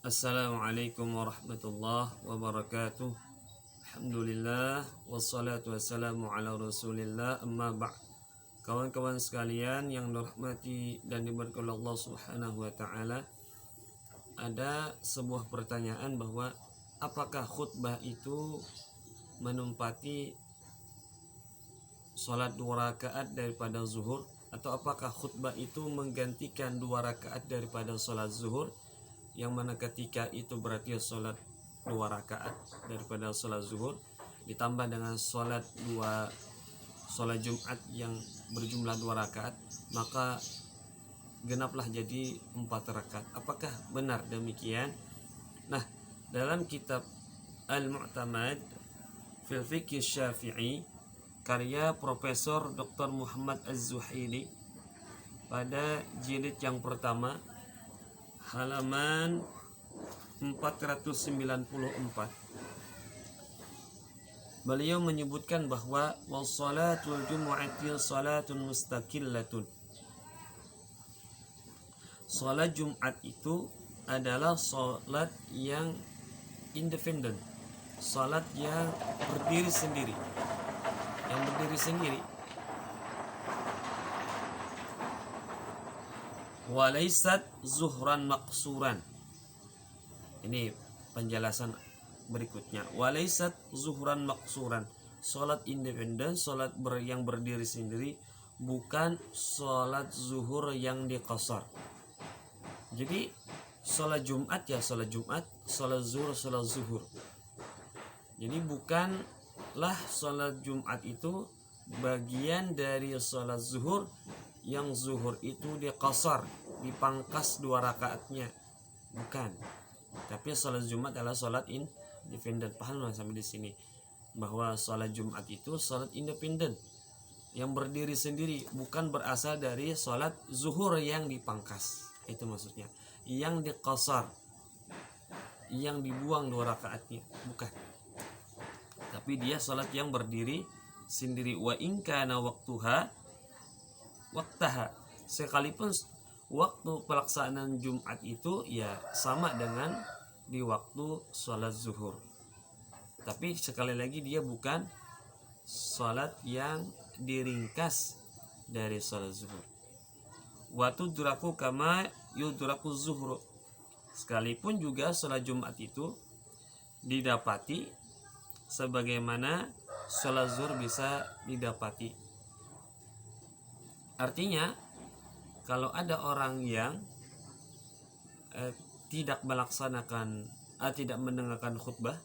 Assalamualaikum warahmatullahi wabarakatuh. Alhamdulillah wassalatu wassalamu ala Rasulillah, amma ba'd. Kawan-kawan sekalian yang dirahmati dan diberkahi Allah Subhanahu wa taala, ada sebuah pertanyaan bahwa apakah khutbah itu menempati salat 2 rakaat daripada zuhur, atau apakah khutbah itu menggantikan 2 rakaat daripada salat zuhur, yang mana ketika itu berarti salat 2 rakaat daripada salat zuhur ditambah dengan salat Jumat yang berjumlah 2 rakaat, maka genaplah jadi 4 rakaat. Apakah benar demikian? Nah, dalam kitab Al-Mu'tamad fil Fiqh Syafi'i karya Profesor Dr. Muhammad Az-Zuhaili pada jilid yang pertama halaman 494, beliau menyebutkan bahwa wassalatul jumu'ati salatun mustaqillatun. Salat Jumat itu adalah salat yang independen, salat yang berdiri sendiri, walaisat zuhran maqsuran. Ini penjelasan berikutnya. Walaisat zuhran maqsuran, salat independen, salat yang berdiri sendiri, bukan salat zuhur yang diqasar. Jadi salat Jumat ya salat Jumat, salat zuhur salat zuhur. Jadi bukanlah salat Jumat itu bagian dari salat zuhur, yang zuhur itu diqasar, dipangkas 2 rakaatnya, bukan. Tapi salat Jumat adalah salat independen. Paham sampai di sini bahwa salat Jumat itu salat independen yang berdiri sendiri, bukan berasal dari salat zuhur yang dipangkas. Itu maksudnya, yang diqasar, yang dibuang 2 rakaatnya, bukan. Tapi dia salat yang berdiri sendiri. Wa in kana waqtaha, sekalipun waktu pelaksanaan Jumat itu ya sama dengan di waktu sholat zuhur, tapi sekali lagi dia bukan sholat yang diringkas dari sholat zuhur. Wa tudraku kama yudraku zuhur, sekalipun juga sholat Jumat itu didapati sebagaimana sholat zuhur bisa didapati. Artinya kalau ada orang yang tidak mendengarkan khutbah,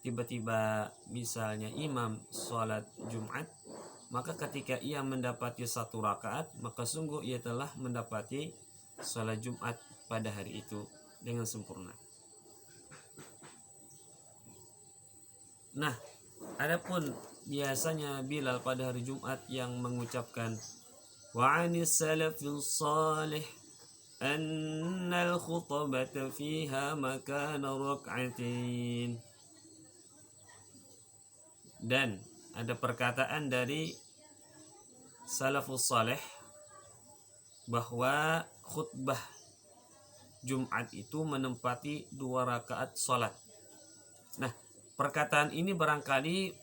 tiba-tiba misalnya imam sholat Jumat, maka ketika ia mendapati 1 rakaat, maka sungguh ia telah mendapati sholat Jumat pada hari itu dengan sempurna. Nah, adapun biasanya Bilal pada hari Jumat yang mengucapkan wa 'anis salafil salih annal khutbata fiha makana rak'atin, dan ada perkataan dari salafus salih bahwa khutbah Jumat itu menempati 2 rakaat salat. Nah, perkataan ini barangkali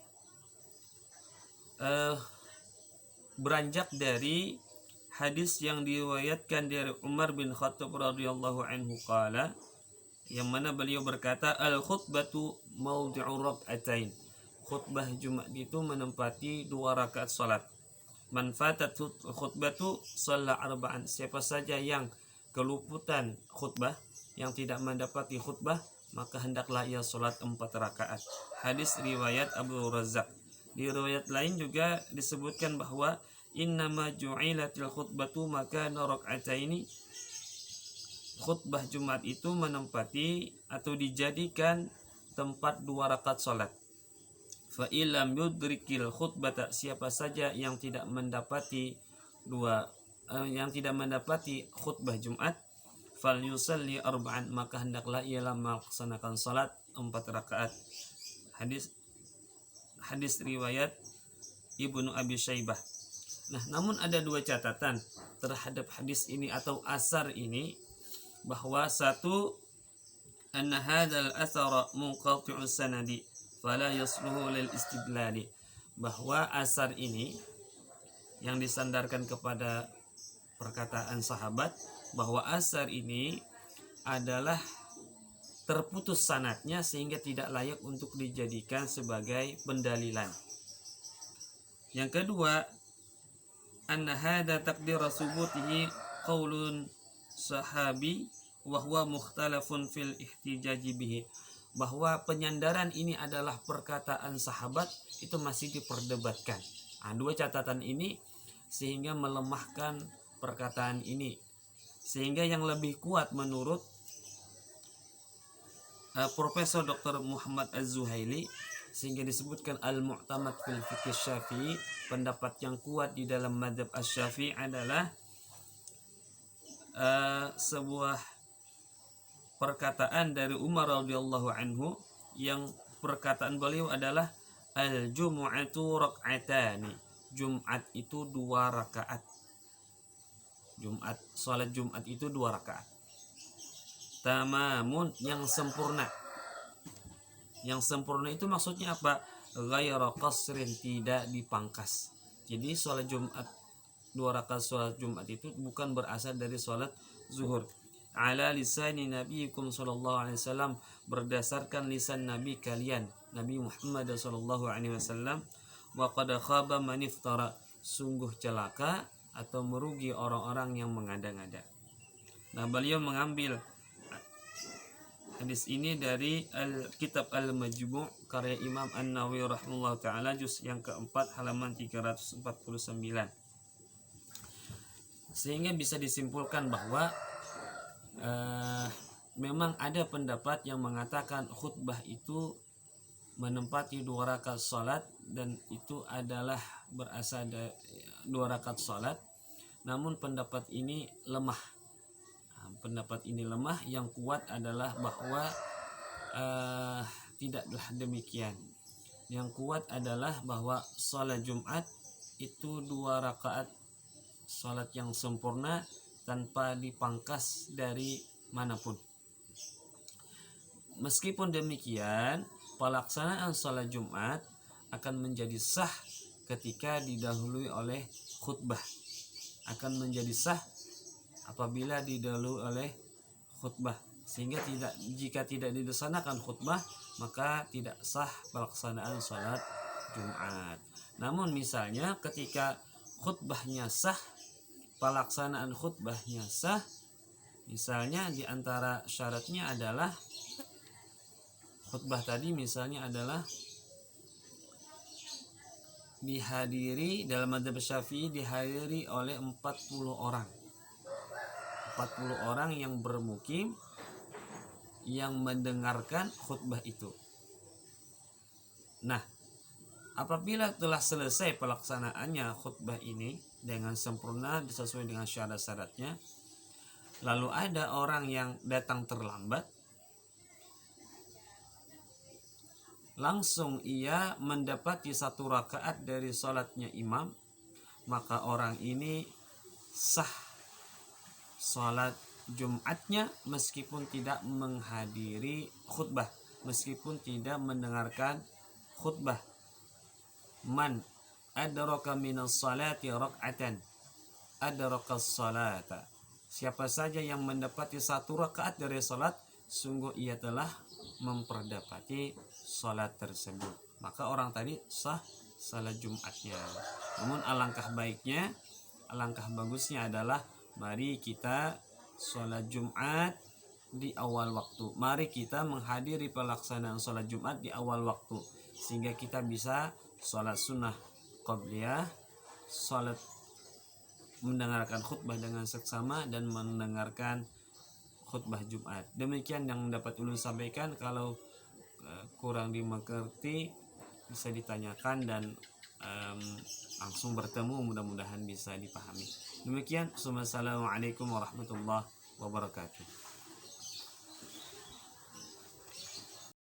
beranjak dari hadis yang diriwayatkan dari Umar bin Khattab radhiyallahu anhu qala, yang mana beliau berkata, al khutbatu mawdi'u rak'atain, khutbah Jumat itu menempati 2 rakaat salat. Man fatat khutbatu shalla arba'an, siapa saja yang keluputan khutbah, yang tidak mendapati khutbah, maka hendaklah ia salat 4 rakaat. Hadis riwayat Abu Razzaq. Di riwayat lain juga disebutkan bahwa innama ju'ilatil khutbatu makana rak'ataini, khutbah Jumat itu menempati atau dijadikan tempat 2 rakaat salat. Fa illam yudrikil khutbata, siapa saja yang tidak mendapati khutbah Jumat, fal yusalli arba'an, maka hendaklah ialah melaksanakan salat 4 rakaat. Hadis riwayat Ibnu Abi Syaibah. Nah, namun ada 2 catatan terhadap hadis ini atau asar ini, bahwa satu, anna hadzal athara munqati'us sanadi fala yasluhu lil istidlali, bahwa asar ini yang disandarkan kepada perkataan sahabat, bahwa asar ini adalah terputus sanadnya sehingga tidak layak untuk dijadikan sebagai pendalilan. Yang kedua, anna hadza taqdir subutihi qaulun sahabi wa huwa mukhtalafun fil ihtijaji bihi, bahwa penyandaran ini adalah perkataan sahabat itu masih diperdebatkan. Dua catatan ini sehingga melemahkan perkataan ini, sehingga yang lebih kuat menurut Profesor Dr. Muhammad Az-Zuhaili, sehingga disebutkan al-mu'tamad fil fiqh Syafi'i, pendapat yang kuat di dalam mazhab Asy-Syafi'i adalah sebuah perkataan dari Umar radhiyallahu anhu, yang perkataan beliau adalah al-jumu'atu rak'atani, Jumat itu 2 rakaat. Salat Jumat itu 2 rakaat. Tamamun, yang sempurna. Yang sempurna itu maksudnya apa? Ghairu qasrin, tidak dipangkas. Jadi salat Jumat 2 rakaat salat Jumat itu bukan berasal dari salat zuhur. Ala lisani nabiyikum sallallahu alaihi wasallam, berdasarkan lisan nabi kalian, Nabi Muhammad sallallahu alaihi wasallam. Wa qad khaba man iftara, sungguh celaka atau merugi orang-orang yang mengada-ngada. Nah, beliau mengambil hadis ini dari kitab Al-Majmu' karya Imam An-Nawawi rahimahullah ta'ala, juz yang keempat halaman 349. Sehingga bisa disimpulkan bahwa memang ada pendapat yang mengatakan khutbah itu menempati 2 rakaat salat, dan itu adalah berasal dari 2 rakaat salat. Namun pendapat ini lemah. Pendapat ini lemah. Yang kuat adalah bahwa tidaklah demikian. Yang kuat adalah bahwa salat Jumat itu 2 rakaat salat yang sempurna tanpa dipangkas dari manapun. Meskipun demikian, pelaksanaan salat Jumat akan menjadi sah ketika didahului oleh khutbah. Akan menjadi sah apabila didahului oleh khutbah, sehingga jika tidak dilaksanakan khutbah maka tidak sah pelaksanaan salat Jumat. Namun misalnya ketika khutbahnya sah, pelaksanaan khutbahnya sah, misalnya di antara syaratnya adalah khutbah tadi misalnya adalah dihadiri, dalam mazhab Syafi'i dihadiri oleh 40 orang. 40 orang yang bermukim yang mendengarkan khutbah itu. Nah, apabila telah selesai pelaksanaannya khutbah ini dengan sempurna sesuai dengan syarat-syaratnya, lalu ada orang yang datang terlambat, langsung ia mendapati 1 rakaat dari salatnya imam, maka orang ini sah salat Jumatnya meskipun tidak menghadiri khutbah, meskipun tidak mendengarkan khutbah. Man adraka minas salati rak'atan adraka salata, siapa saja yang mendapati 1 rakaat dari salat, sungguh ia telah memperdapati salat tersebut. Maka orang tadi sah salat Jumatnya. Namun alangkah baiknya, alangkah bagusnya adalah mari kita salat Jumat di awal waktu. Mari kita menghadiri pelaksanaan salat Jumat di awal waktu, sehingga kita bisa salat sunnah qabliyah, salat mendengarkan khutbah dengan seksama dan mendengarkan khutbah Jumat. Demikian yang dapat ulun sampaikan. Kalau kurang dimengerti bisa ditanyakan dan langsung bertemu, mudah-mudahan bisa dipahami. Demikian. Wassalamualaikum warahmatullahi wabarakatuh.